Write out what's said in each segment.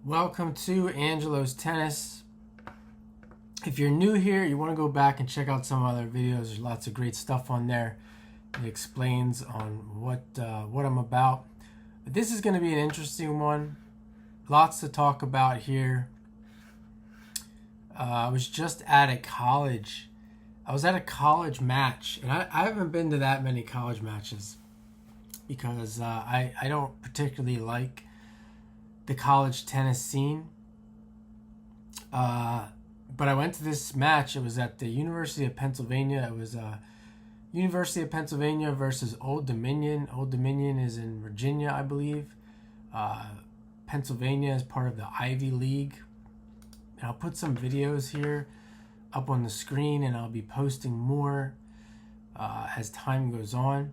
Welcome to Angelo's Tennis. If you're new here, you want to go back and check out some other videos. There's lots of great stuff on there. It explains on what I'm about. But this is going to be an interesting one. Lots to talk about here. I was just at a college. I was at a college match, and I haven't been to that many college matches because I don't particularly like the college tennis scene. But I went to this match. It was at the University of Pennsylvania. It was University of Pennsylvania versus Old Dominion. Old Dominion is in Virginia, I believe. Pennsylvania is part of the Ivy League. And I'll put some videos here up on the screen, and I'll be posting more as time goes on.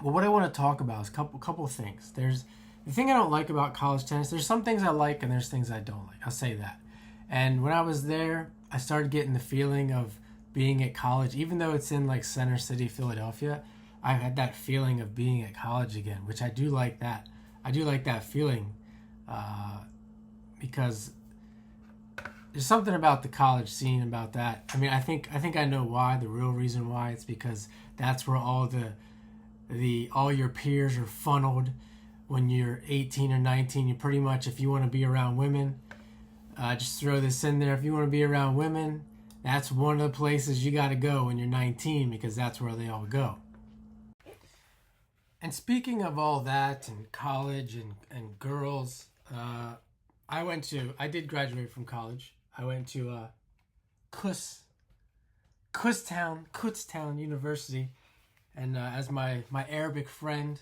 Well, what I want to talk about is a couple of things. There's the thing I don't like about college tennis. There's some things I like and there's things I don't like. I'll say that. And when I was there, I started getting the feeling of being at college, even though it's in like Center City, Philadelphia. I had that feeling of being at college again, which I do like that. I do like that feeling because there's something about the college scene about that. I mean, I think I know why. The real reason why, it's because that's where all your peers are funneled. When you're 18 or 19, you pretty much, if you want to be around women, just throw this in there. If you want to be around women, that's one of the places you got to go when you're 19, because that's where they all go. And speaking of all that and college and girls, I did graduate from college. I went to Kutztown University. And as my Arabic friend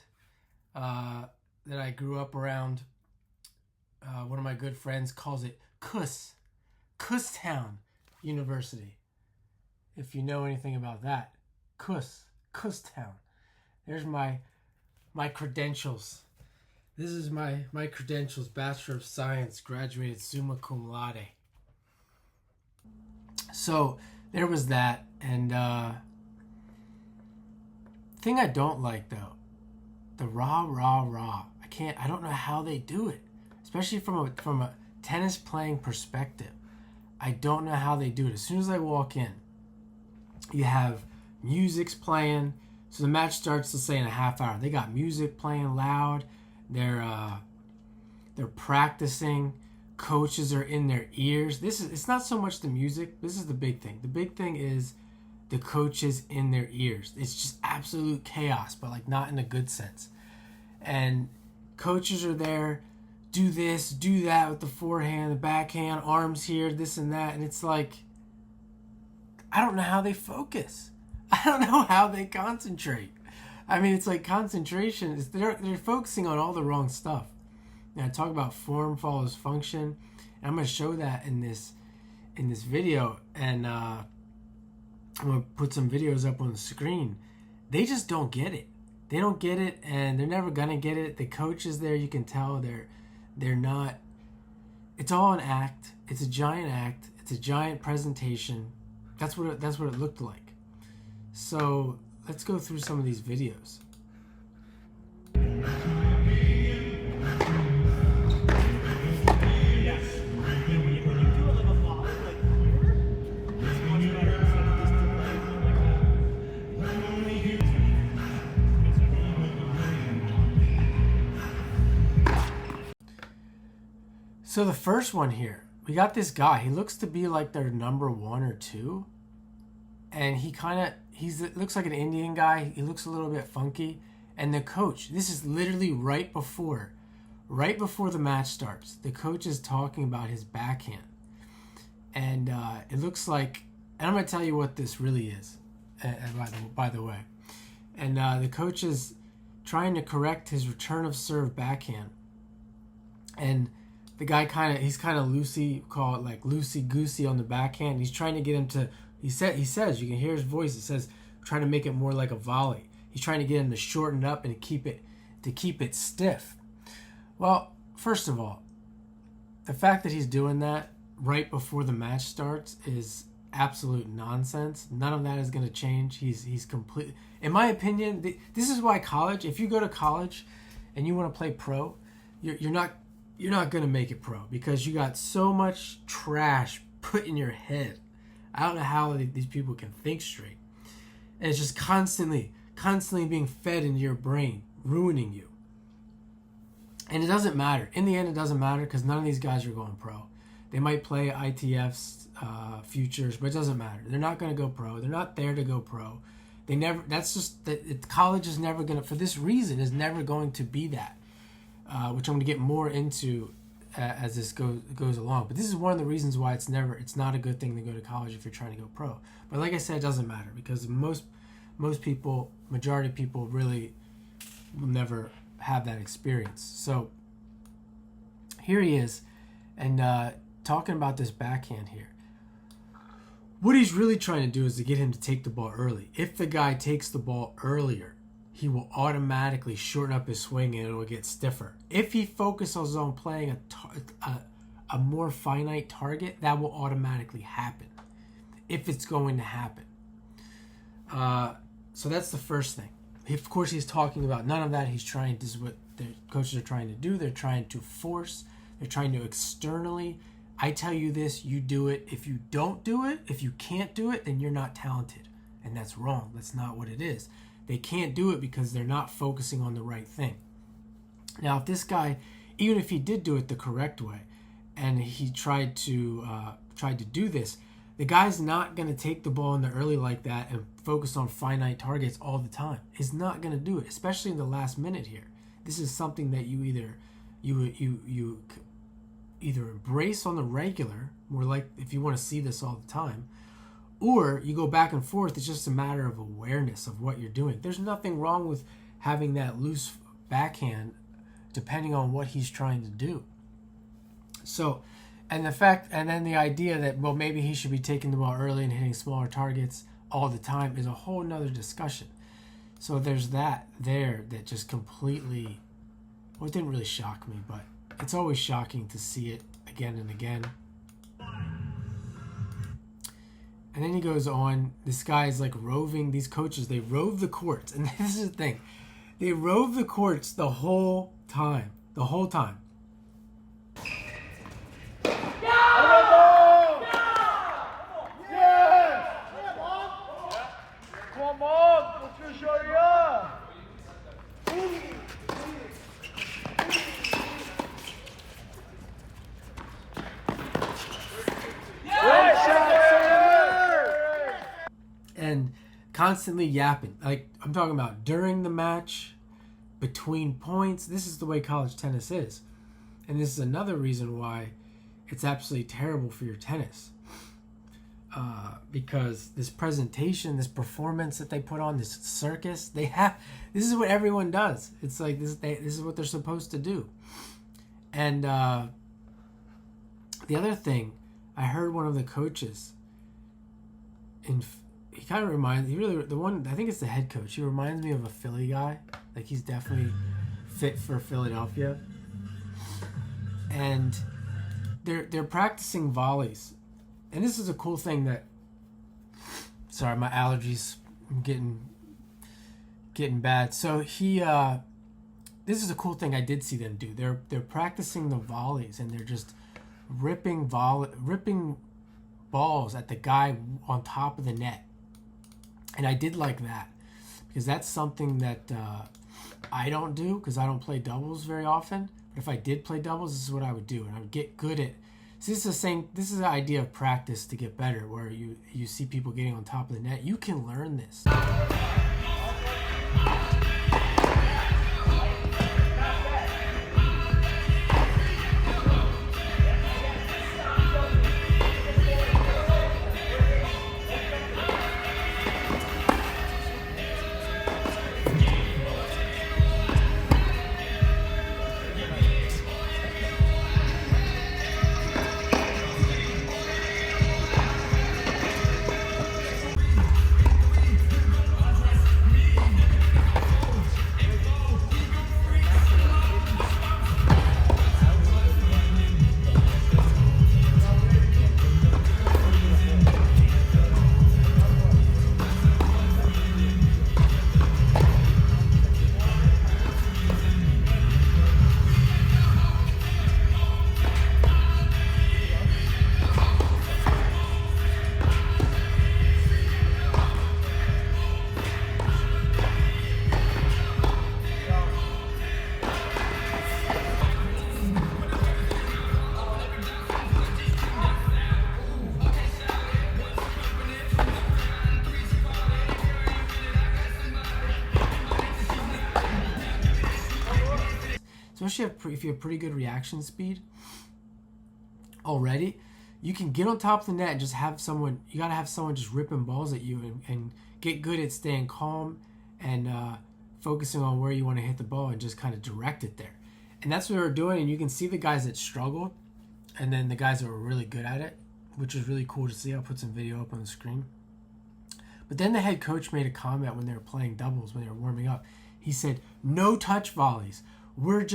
that I grew up around, one of my good friends calls it Kutztown University. If you know anything about that, Kutztown. There's my credentials. This is my credentials: Bachelor of Science, graduated summa cum laude. So there was that, and thing I don't like though, the rah. I don't know how they do it, especially from a tennis playing perspective. I don't know how they do it. As soon as I walk in, you have music's playing. So the match starts, let's say, in a half hour. They got music playing loud. They're practicing. Coaches are in their ears. It's not so much the music. This is the big thing. The big thing is the coaches in their ears. It's just absolute chaos, but like not in a good sense. And coaches are there, do this, do that with the forehand, the backhand, arms here, this and that. And it's like, I don't know how they focus. I don't know how they concentrate. I mean, it's like concentration. They're focusing on all the wrong stuff. And I talk about form follows function. And I'm going to show that in this video. And I'm going to put some videos up on the screen. They just don't get it. They don't get it, and they're never going to get it. The coaches there, you can tell they're not. It's all an act. It's a giant act. It's a giant presentation. That's what it looked like. So let's go through some of these videos. So the first one here, we got this guy. He looks to be like their number 1 or 2. And he looks like an Indian guy. He looks a little bit funky. And the coach, this is literally right before the match starts. The coach is talking about his backhand. And it looks like, and I'm going to tell you what this really is, by the way. And the coach is trying to correct his return of serve backhand. And the guy he's kind of loosey goosey on the backhand. He's trying to get him to. He says you can hear his voice. It says trying to make it more like a volley. He's trying to get him to shorten it up and keep it stiff. Well, first of all, the fact that he's doing that right before the match starts is absolute nonsense. None of that is going to change. He's complete. In my opinion, this is why college. If you go to college and you want to play pro, you're not going to make it pro because you got so much trash put in your head. I don't know how these people can think straight. And it's just constantly being fed into your brain, ruining you. And it doesn't matter. In the end, it doesn't matter because none of these guys are going pro. They might play ITFs, futures, but it doesn't matter. They're not going to go pro. They're not there to go pro. They never. That's just that college is never going to. For this reason, is never going to be that. Which I'm going to get more into as this goes along. But this is one of the reasons why it's not a good thing to go to college if you're trying to go pro. But like I said, it doesn't matter because majority of people really will never have that experience. So here he is, and talking about this backhand here. What he's really trying to do is to get him to take the ball early. If the guy takes the ball earlier, he will automatically shorten up his swing and it will get stiffer. If he focuses on playing a more finite target, that will automatically happen. If it's going to happen. So that's the first thing. Of course, he's talking about none of that. This is what the coaches are trying to do. They're trying to force. They're trying to externally. I tell you this, you do it. If you don't do it, if you can't do it, then you're not talented. And that's wrong. That's not what it is. They can't do it because they're not focusing on the right thing. Now, if this guy, even if he did do it the correct way, and he tried to do this, the guy's not going to take the ball in the early like that and focus on finite targets all the time. He's not going to do it, especially in the last minute here. This is something that you either embrace on the regular, more like if you want to see this all the time, or you go back and forth. It's just a matter of awareness of what you're doing. There's nothing wrong with having that loose backhand depending on what he's trying to do. So, and then the idea that, well, maybe he should be taking the ball early and hitting smaller targets all the time is a whole nother discussion. So there's that just completely, well, it didn't really shock me, but it's always shocking to see it again and again. And then he goes on, this guy is like roving, these coaches, they rove the courts. And this is the thing. They rove the courts the whole time. And constantly yapping. Like, I'm talking about during the match, between points. This is the way college tennis is. And this is another reason why it's absolutely terrible for your tennis. Because this presentation, this performance that they put on, this circus, this is what everyone does. It's like this is what they're supposed to do. And the other thing, I heard one of the coaches, he kind of reminds, I think it's the head coach. He reminds me of a Philly guy. Like, he's definitely fit for Philadelphia. And they're practicing volleys. And this is a cool thing that, sorry, my allergies, I'm getting bad. So this is a cool thing I did see them do. They're practicing the volleys, and they're just ripping balls at the guy on top of the net. And I did like that because that's something that I don't do because I don't play doubles very often. But if I did play doubles, this is what I would do, and I would get good at. So this is the idea of practice to get better, where you see people getting on top of the net. You can learn this. especially if you have pretty good reaction speed already, you can get on top of the net and just have someone, you got to have someone just ripping balls at you and get good at staying calm and focusing on where you want to hit the ball and just kind of direct it there. And that's what we're doing. And you can see the guys that struggled and then the guys that were really good at it, which is really cool to see. I'll put some video up on the screen. But then the head coach made a comment when they were playing doubles, when they were warming up. He said, no touch volleys. We're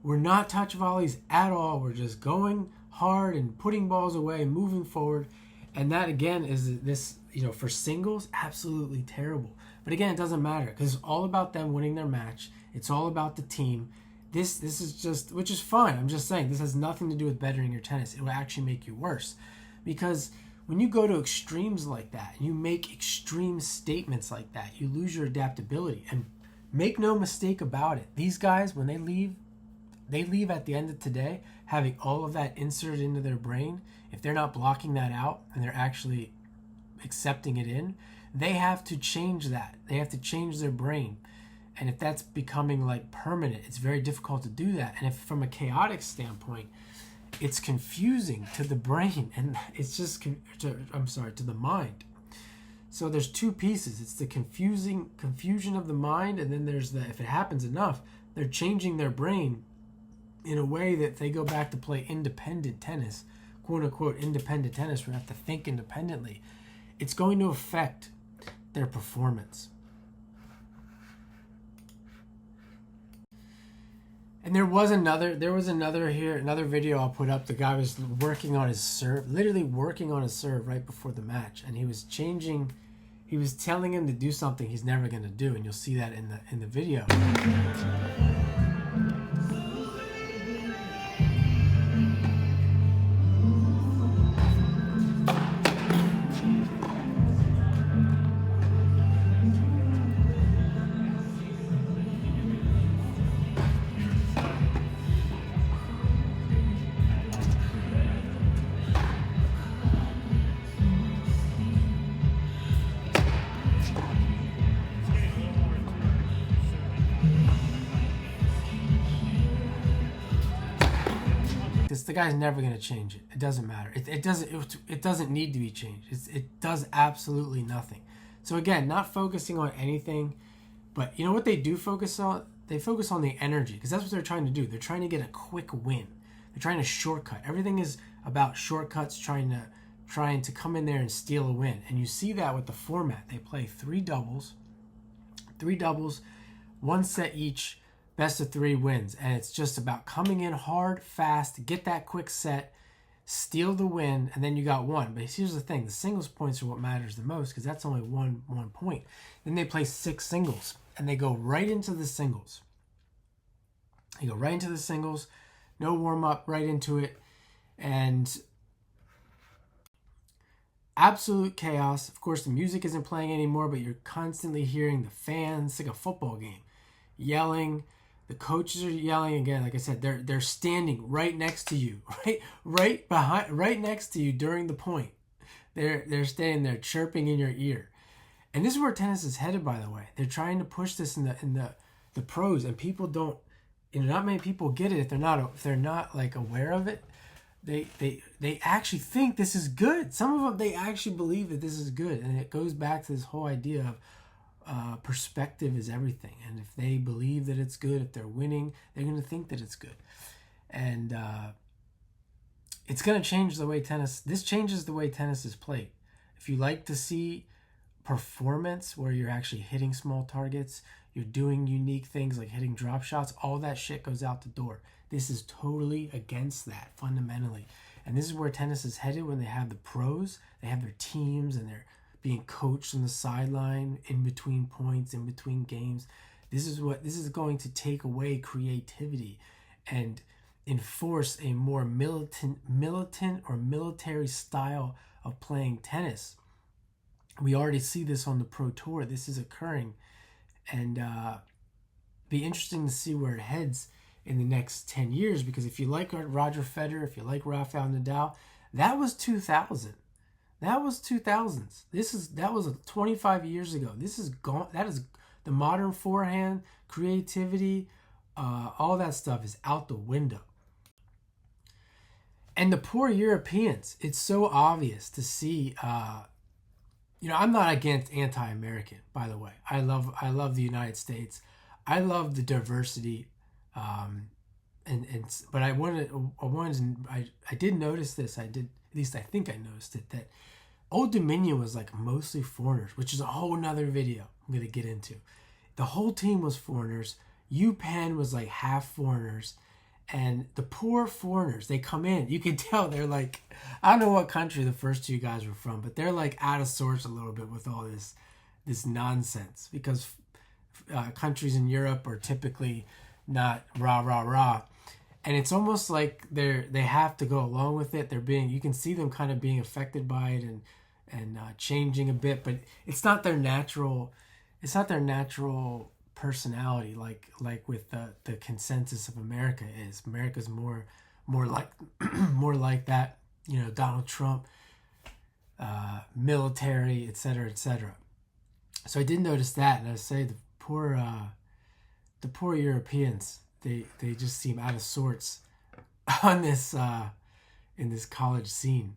not touch volleys at all. We're just going hard and putting balls away and moving forward. And that, again, is this, for singles, absolutely terrible. But again, it doesn't matter because it's all about them winning their match. It's all about the team. This is just, which is fine. I'm just saying, this has nothing to do with bettering your tennis. It will actually make you worse. Because when you go to extremes like that, and you make extreme statements like that, you lose your adaptability. And make no mistake about it, these guys, when they leave at the end of today having all of that inserted into their brain. If they're not blocking that out and they're actually accepting it in, they have to change that. They have to change their brain. And if that's becoming like permanent, it's very difficult to do that. And if from a chaotic standpoint, it's confusing to the brain and it's just, to the mind. So there's two pieces. It's the confusion of the mind, and then there's the, if it happens enough, they're changing their brain in a way that they go back to play independent tennis, quote unquote independent tennis, where they have to think independently. It's going to affect their performance. And there was another video I'll put up. The guy was working on his serve, literally working on his serve right before the match, and he was telling him to do something he's never going to do, and you'll see that in the video. The guy's never going to change it. It doesn't matter. It doesn't need to be changed. It does absolutely nothing. So again, not focusing on anything, but you know what they do focus on? They focus on the energy, because that's what they're trying to do. They're trying to get a quick win. They're trying to shortcut. Everything is about shortcuts, trying to come in there and steal a win. And you see that with the format. They play three doubles, one set each. Best of three wins, and it's just about coming in hard, fast, get that quick set, steal the win, and then you got one. But here's the thing, the singles points are what matters the most, because that's only one point. Then they play 6 singles, and they go right into the singles. No warm-up, right into it, and absolute chaos. Of course, the music isn't playing anymore, but you're constantly hearing the fans. It's like a football game, yelling. The coaches are yelling again. Like I said, they're standing right next to you, right next to you during the point. They're standing there chirping in your ear, and this is where tennis is headed. By the way, they're trying to push this in the pros, and people don't. Not many people get it if they're not like aware of it. They actually think this is good. Some of them, they actually believe that this is good, and it goes back to this whole idea of. Perspective is everything, and if they believe that it's good, if they're winning, they're going to think that it's good, and it's going to change the way tennis. This changes the way tennis is played. If you like to see performance where you're actually hitting small targets, you're doing unique things like hitting drop shots, all that shit goes out the door. This is totally against that fundamentally, and this is where tennis is headed when they have the pros. They have their teams and they're being coached on the sideline in between points, in between games. This is going to take away creativity and enforce a more militant or military style of playing tennis. We already see this on the Pro Tour. This is occurring, and be interesting to see where it heads in the next 10 years, because if you like Roger Federer, if you like Rafael Nadal, that was 2000. That was 2000s. That was 25 years ago. This is gone. That is the modern forehand, creativity, all that stuff is out the window. And the poor Europeans, it's so obvious to see. I'm not against anti-American, by the way. I love the United States. I love the diversity, but I did notice this. I did, at least I think I noticed it, that Old Dominion was like mostly foreigners, which is a whole nother video I'm gonna get into. The whole team was foreigners. UPenn was like half foreigners, and the poor foreigners, they come in. You can tell they're like, I don't know what country the first two guys were from, but they're like out of sorts a little bit with all this nonsense, because countries in Europe are typically not rah rah rah, and it's almost like they have to go along with it. You can see them kind of being affected by it and changing a bit, but it's not their natural personality like with the consensus of America is. America's more like more like that, Donald Trump, military, etc., etc. So I did notice that, and I say the poor Europeans, they just seem out of sorts on this in this college scene.